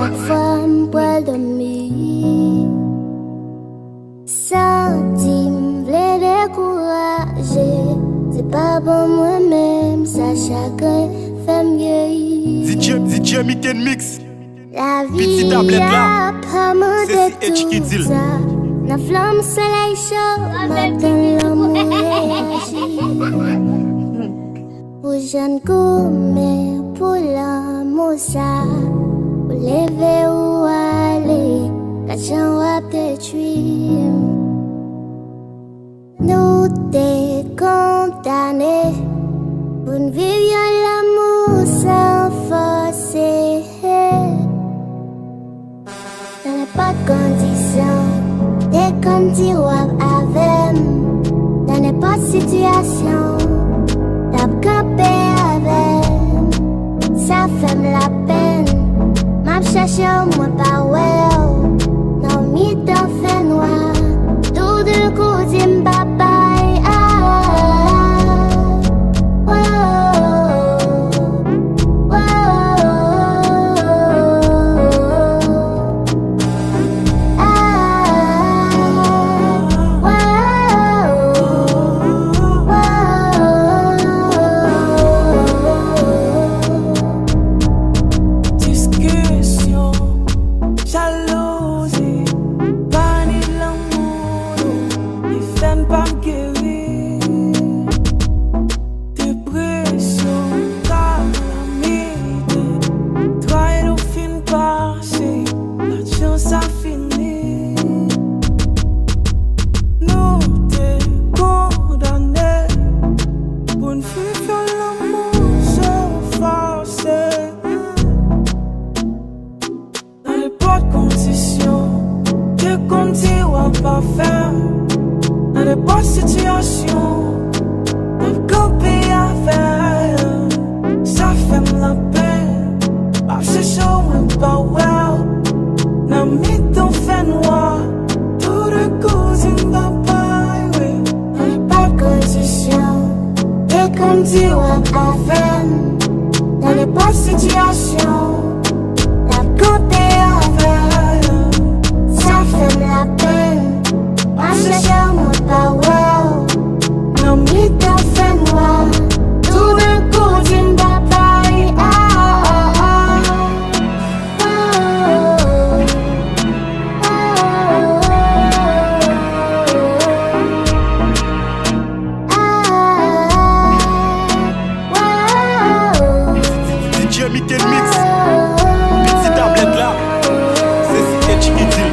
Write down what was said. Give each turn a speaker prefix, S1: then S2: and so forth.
S1: chaque fois m'poil dormir. Senti m'vle décourager. C'est pas bon moi-même, ça chacun fait mieux.
S2: DJ MIKENMIX.
S1: La
S2: Petit
S1: vie
S2: tablette là.
S1: a pas me
S2: C'est
S1: de
S2: qui
S1: tout
S2: dit.
S1: ça. La flamme soleil chaud, m'attend l'amour réagit. Pour jeune gourmet, pour l'amour ça. Pour lever ou aller, quand j'en vais détruire. Nous t'es condamnés pour ne vivre l'amour sans forcer. Dans les pas de conditions, t'es comme tiroir avec. Dans les pas de situation, t'as campé avec. Ça fait la peine, m'a cherché au moins pas well. Non, mi t'en fait noir, tout de coup dit bye-bye.
S3: Pas faire dans les bonnes situations, pour camper avec. Ça fait la peine, pas chercher au pas well. N'a mis ton fait noir, tout de cause in bye oui. Dans les bonnes conditions, et comme dire avec. Dans les bonnes situations, la camper avec. Ça fait la peine. I shall not bow well. No meat don't fan well. Do the good in the body.
S2: DJ MIKENMIX. Petit tablette là. C'est qui dit.